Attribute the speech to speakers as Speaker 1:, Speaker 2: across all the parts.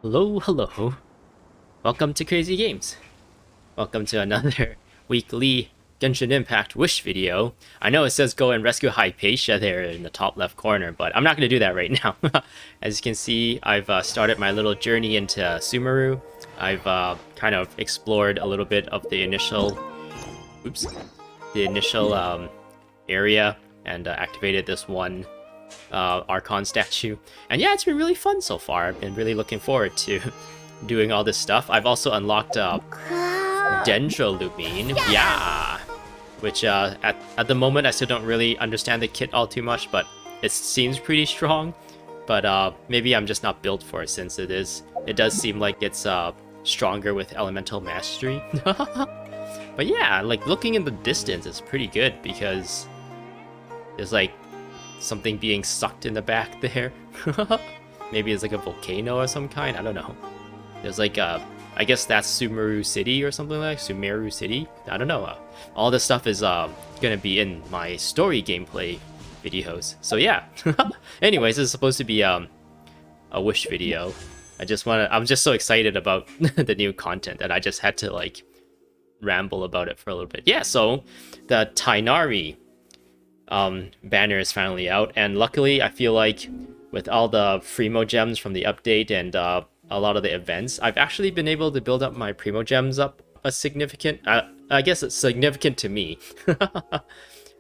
Speaker 1: Hello, hello. Welcome to Crazy Games. Welcome to another weekly Genshin Impact wish video. I know it says go and rescue Hypatia there in the top left corner, but I'm not going to do that right now. As you can see, I've started my little journey into Sumeru. I've kind of explored a little bit of the initial, oops, the initial area and activated this one Archon statue. And yeah, it's been really fun so far. I've been really looking forward to doing all this stuff. I've also unlocked Dendrolumine, yeah, which at the moment I still don't really understand the kit all too much, but it seems pretty strong. But maybe I'm just not built for it since it does seem like it's stronger with elemental mastery. But yeah, like looking in the distance, it's pretty good because there's like something being sucked in the back there. Maybe it's like a volcano or some kind. I don't know. There's like I guess that's Sumeru City or something like Sumeru City. I don't know. All this stuff is gonna be in my story gameplay videos. So yeah. Anyways, this is supposed to be a wish video. I'm just so excited about the new content that I just had to like ramble about it for a little bit. Yeah. So the Tighnari banner is finally out, and luckily I feel like with all the Primo gems from the update and a lot of the events, I've actually been able to build up my Primo gems up a significant, I guess it's significant to me.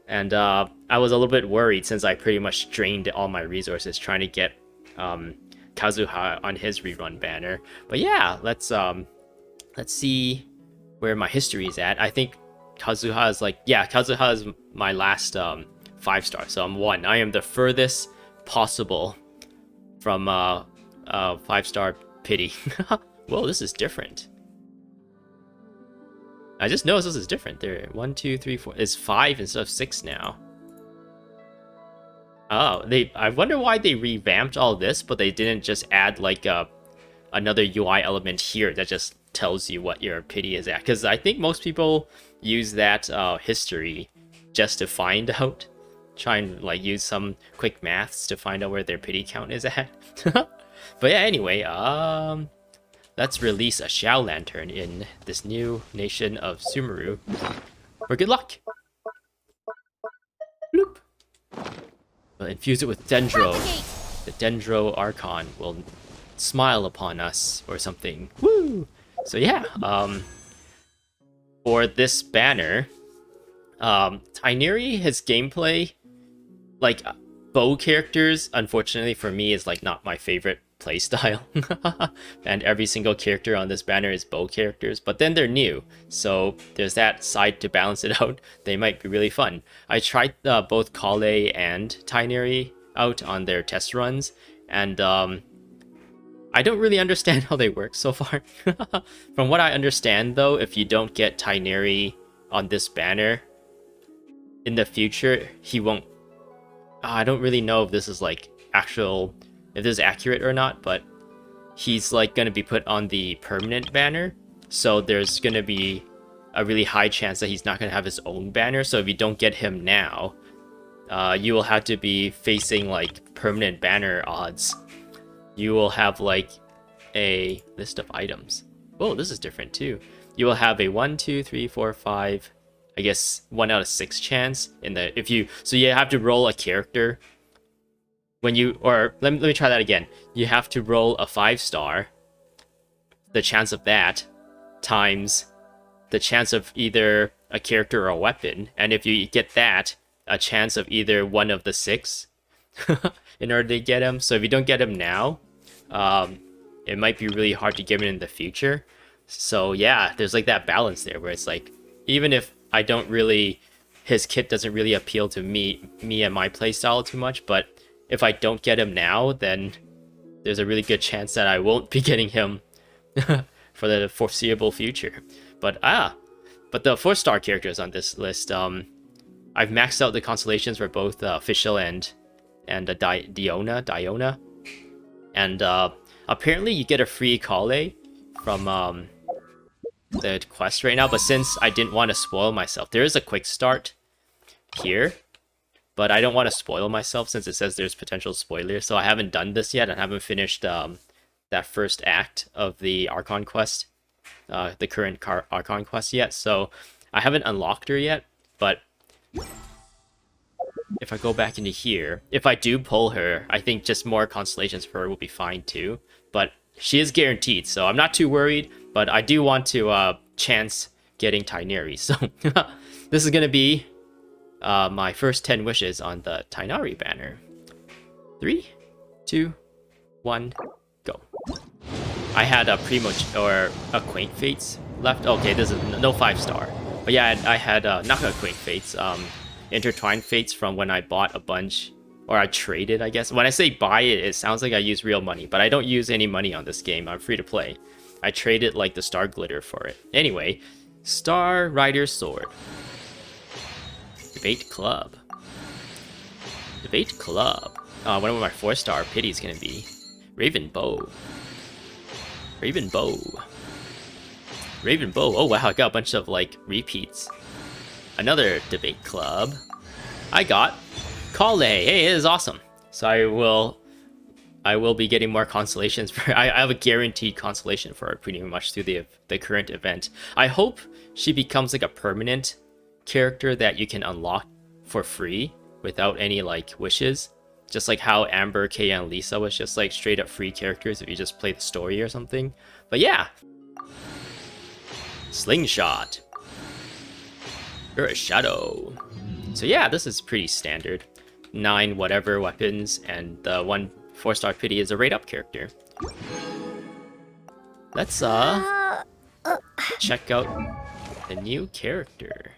Speaker 1: And I was a little bit worried since I pretty much drained all my resources trying to get Kazuha on his rerun banner. But yeah, let's see where my history is at. I think Kazuha is like, yeah, Kazuha is my last 5-star, so I'm 1. I am the furthest possible from 5-star pity. Whoa, this is different. I just noticed this is different. There, 1, 2, 3, 4. It's 5 instead of 6 now. Oh, I wonder why they revamped all this, but they didn't just add like another UI element here that just tells you what your pity is at. Because I think most people use that history just to find out. Try and like use some quick maths to find out where their pity count is at. But yeah, anyway, let's release a Xiao Lantern in this new nation of Sumeru for good luck. Bloop. We'll infuse it with Dendro. The Dendro Archon will smile upon us or something. Woo! So yeah, for this banner, Tighnari, his gameplay, like bow characters, unfortunately for me, is like not my favorite playstyle. And every single character on this banner is bow characters, but then they're new, so there's that side to balance it out. They might be really fun. I tried both Kale and Tighnari out on their test runs, and I don't really understand how they work so far. From what I understand though, if you don't get Tighnari on this banner, in the future, he won't... I don't really know if this is like if this is accurate or not, but he's like going to be put on the permanent banner. So there's going to be a really high chance that he's not going to have his own banner. So if you don't get him now, you will have to be facing like permanent banner odds. You will have like a list of items. Whoa, this is different too. You will have a 1, 2, 3, 4, 5... I guess 1 out of 6 chance so you have to roll a character when you, or let me try that again. You have to roll a 5-star, the chance of that times the chance of either a character or a weapon, and if you get that, a chance of either one of the 6 in order to get him. So if you don't get him now, it might be really hard to get him in the future. So yeah, there's like that balance there where it's like, even if I don't really, his kit doesn't really appeal to me and my playstyle too much, but if I don't get him now, then there's a really good chance that I won't be getting him for the foreseeable future. But the 4-star characters on this list, I've maxed out the constellations for both Official and Diona, and apparently you get a free Kale from the quest right now, but since I didn't want to spoil myself, there is a quick start here, but I don't want to spoil myself since it says there's potential spoilers, so I haven't done this yet. I haven't finished that first act of the Archon quest, the current Archon quest yet, so I haven't unlocked her yet, but if I go back into here, if I do pull her, I think just more constellations for her will be fine too, but she is guaranteed, so I'm not too worried, but I do want to chance getting Tighnari, so this is going to be my first 10 wishes on the Tighnari banner. 3, 2, 1, go. I had a Primo or Acquaint Fates left. Okay, this is no 5-star. But yeah, I had not Acquaint Fates, Intertwined Fates from when I bought a bunch, or I traded, I guess. When I say buy it, it sounds like I use real money, but I don't use any money on this game. I'm free to play. I traded like the Star Glitter for it. Anyway, Star Rider Sword. Debate Club. Debate Club. One of my 4-star pity is gonna be Raven Bow. Raven Bow. Raven Bow. Oh wow, I got a bunch of like repeats. Another Debate Club. I got Kale. Hey, it is awesome. So I will be getting more constellations for. I have a guaranteed constellation for her pretty much through the current event. I hope she becomes like a permanent character that you can unlock for free without any like wishes. Just like how Amber, Kay, and Lisa was just like straight up free characters if you just play the story or something. But yeah. Slingshot. You're a shadow. So yeah, this is pretty standard. 9 whatever weapons, and the 1 4-star pity is a rate up character. Let's check out the new character.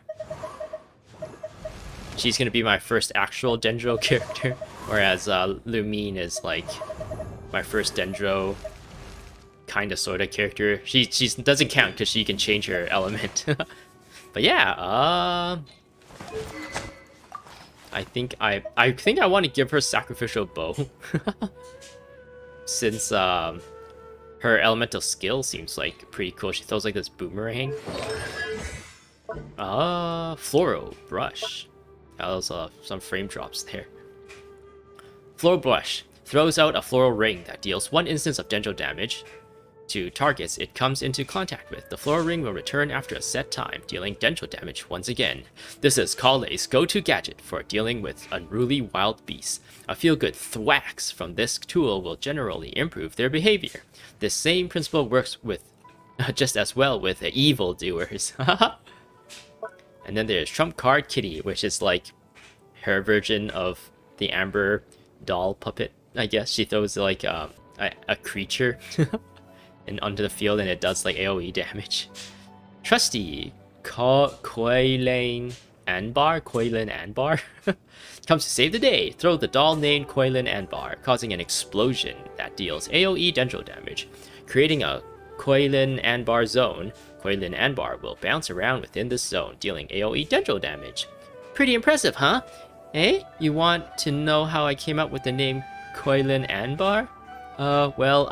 Speaker 1: She's gonna be my first actual Dendro character, whereas Lumine is like my first Dendro kinda sorta character. She doesn't count because she can change her element. But yeah, I think I want to give her Sacrificial Bow. Since her elemental skill seems like pretty cool. She throws like this boomerang. Floral Brush. That was some frame drops there. Floral Brush throws out a floral ring that deals 1 instance of Dendro damage to targets it comes into contact with. The floral ring will return after a set time, dealing Dendro damage once again. This is Kale's go-to gadget for dealing with unruly wild beasts. A feel-good thwacks from this tool will generally improve their behavior. This same principle works with just as well with evil doers. And then there's Trump Card Kitty, which is like her version of the Amber doll puppet, I guess. She throws like a creature and onto the field, and it does like AoE damage. Trusty Quaylane Anbar comes to save the day. Throw the doll named Quaylane Anbar, causing an explosion that deals AoE Dendro damage, creating a Quaylane Anbar zone. Quaylane Anbar will bounce around within this zone, dealing AoE Dendro damage. Pretty impressive, huh? Eh? You want to know how I came up with the name Quaylane Anbar? Well,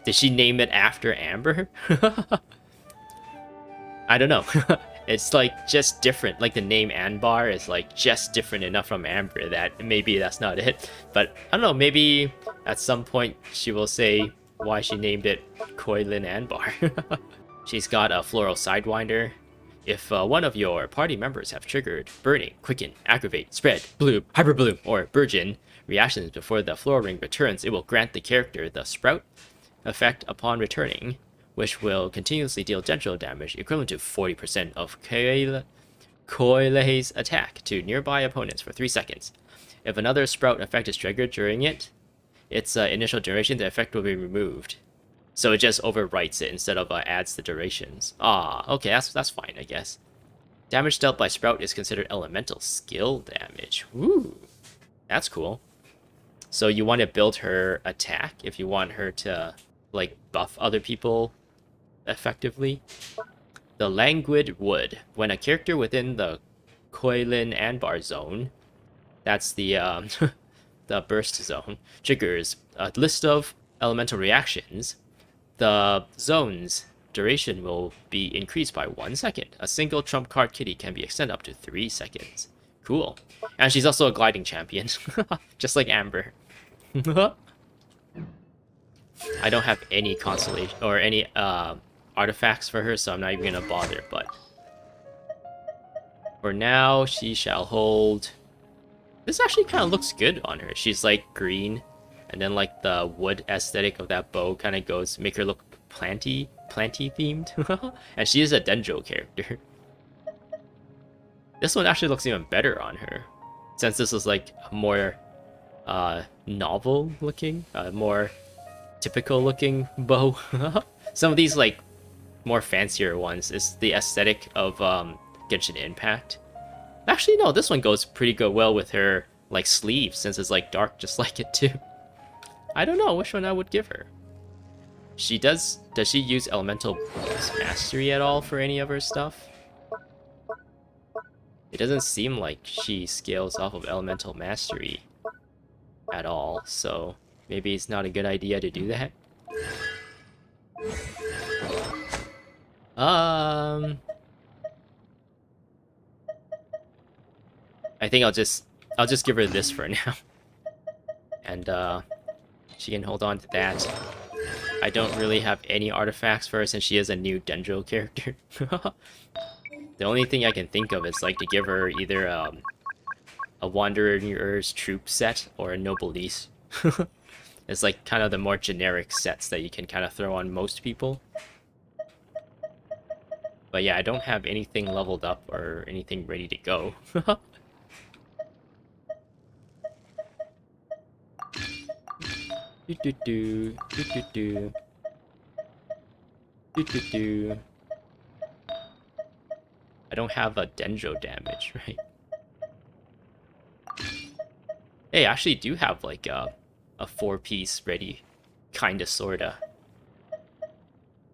Speaker 1: Did she name it after Amber? I don't know. It's like just different. Like the name Anbar is like just different enough from Amber that maybe that's not it. But I don't know, maybe at some point she will say why she named it Quaylane Anbar. She's got a floral sidewinder. If one of your party members have triggered Burning, Quicken, Aggravate, Spread, Bloom, Hyper Bloom, or Burgeon reactions before the floral ring returns, it will grant the character the Sprout effect upon returning, which will continuously deal Dendro damage equivalent to 40% of Koilei's attack to nearby opponents for 3 seconds. If another Sprout effect is triggered during its initial duration, the effect will be removed. So it just overwrites it instead of adds the durations. Okay, that's fine, I guess. Damage dealt by Sprout is considered elemental skill damage. Ooh, that's cool. So you want to build her attack if you want her to like buff other people effectively. The Languid Wood. When a character within the Quaylane Anbar zone, that's the the burst zone, triggers a list of elemental reactions, the zone's duration will be increased by 1 second. A single trump card kitty can be extended up to 3 seconds. Cool. And she's also a gliding champion, just like Amber. I don't have any consolation or any artifacts for her, so I'm not even gonna bother. But for now, she shall hold. This actually kind of looks good on her. She's like green, and then like the wood aesthetic of that bow kind of goes make her look planty themed. And she is a Dendro character. This one actually looks even better on her, since this is like a more novel looking, more typical looking bow. Some of these like more fancier ones is the aesthetic of Genshin Impact. Actually, no, this one goes pretty good well with her like sleeve, since it's like dark just like it too. I don't know which one I would give her. Does she use Elemental Mastery at all for any of her stuff? It doesn't seem like she scales off of Elemental Mastery at all, so maybe it's not a good idea to do that. I think I'll just give her this for now. And she can hold on to that. I don't really have any artifacts for her since she is a new Dendro character. The only thing I can think of is like to give her either a Wanderer's Troop set or a Noblesse. It's like kind of the more generic sets that you can kind of throw on most people. But yeah, I don't have anything leveled up or anything ready to go. I don't have a Dendro damage, right? Hey, I actually do have like a 4-piece ready, kinda sorta.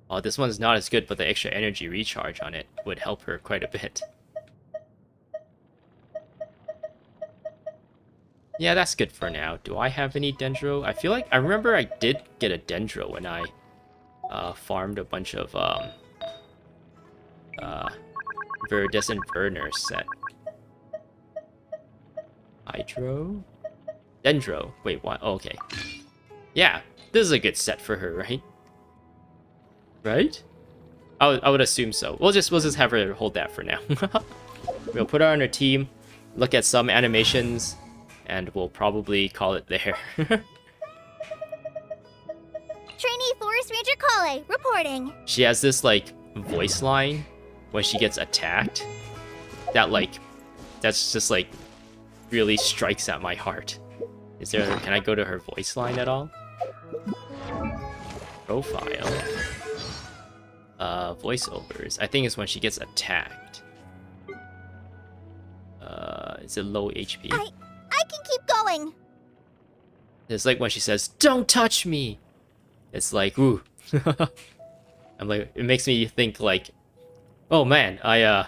Speaker 1: Oh, this one's not as good, but the extra energy recharge on it would help her quite a bit. Yeah, that's good for now. Do I have any Dendro? I feel like I remember I did get a Dendro when I farmed a bunch of Viridescent Burner set. Hydro? Dendro. Wait, what? Oh, okay. Yeah, this is a good set for her, right? Right? I would assume so. We'll just have her hold that for now. We'll put her on her team, look at some animations, and we'll probably call it there.
Speaker 2: Trainee Forest Ranger Kale, reporting.
Speaker 1: She has this like voice line when she gets attacked that's just like really strikes at my heart. Can I go to her voice line at all? Profile. Voiceovers. I think it's when she gets attacked. Is it low HP?
Speaker 2: I can keep going.
Speaker 1: It's like when she says, "Don't touch me." It's like, ooh. I'm like, it makes me think like, oh man, yeah,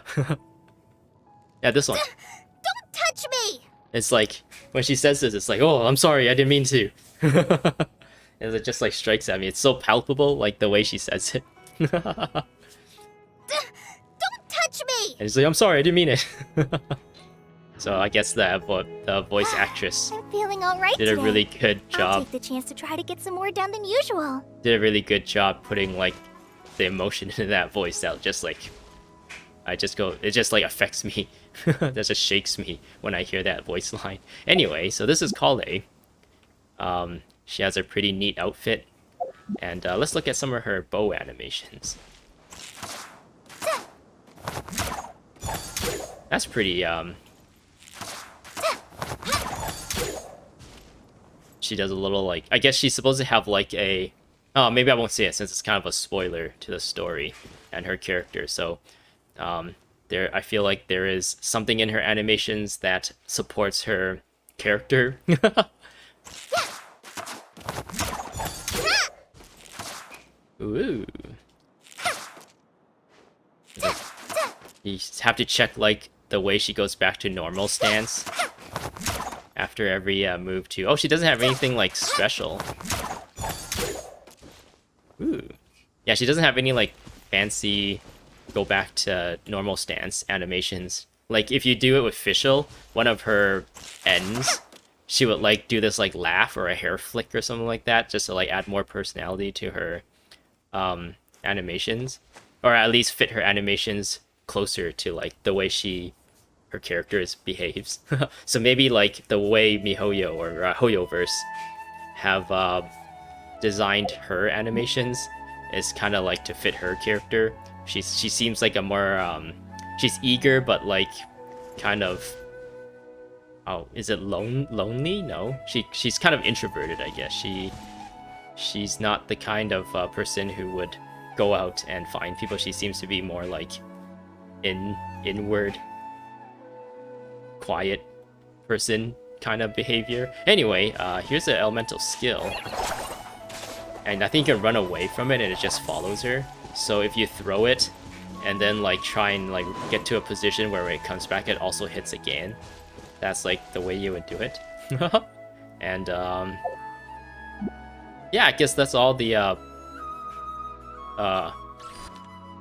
Speaker 1: this one.
Speaker 2: Don't touch me!
Speaker 1: It's like, when she says this, it's like, oh, I'm sorry, I didn't mean to. And it just like strikes at me. It's so palpable, like the way she says it.
Speaker 2: Don't touch me!
Speaker 1: And it's like, I'm sorry, I didn't mean it. So I guess the voice actress
Speaker 2: I'm feeling alright
Speaker 1: did a
Speaker 2: today.
Speaker 1: really good job.
Speaker 2: I'll take the chance to try to get some more done than usual.
Speaker 1: Did a really good job putting like the emotion into that voice that just like it just like affects me. That just shakes me when I hear that voice line. Anyway, so this is Kale. She has a pretty neat outfit, and let's look at some of her bow animations. That's pretty she does a little like, I guess she's supposed to have like a, oh, maybe I won't say it since it's kind of a spoiler to the story and her character. So I feel like there is something in her animations that supports her character. Ooh. You have to check like the way she goes back to normal stance after every move too. Oh, she doesn't have anything like special. Ooh. Yeah, she doesn't have any like fancy go back to normal stance animations. Like if you do it with Fischl, one of her ends, she would like do this like laugh or a hair flick or something like that, just to like add more personality to her animations, or at least fit her animations closer to like the way her characters behaves. So maybe like the way MiHoYo or HoYoverse have designed her animations is kind of like to fit her character. She seems like a more she's eager but like kind of, oh, is it lonely? No, she's kind of introverted, I guess. She's not the kind of person who would go out and find people. She seems to be more like inward, quiet person kind of behavior. Anyway, here's an elemental skill, and I think you can run away from it and it just follows her. So if you throw it and then like try and like get to a position where when it comes back it also hits again, that's like the way you would do it. And yeah, I guess that's all the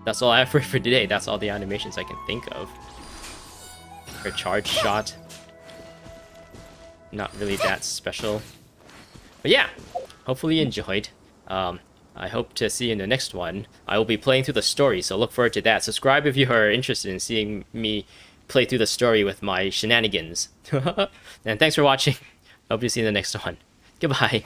Speaker 1: that's all I have for today. That's all the animations I can think of. Her charge shot, not really that special, but yeah, hopefully you enjoyed. I hope to see you in the next one. I will be playing through the story, so look forward to that. Subscribe if you are interested in seeing me play through the story with my shenanigans. And thanks for watching. Hope to see you in the next one. Goodbye.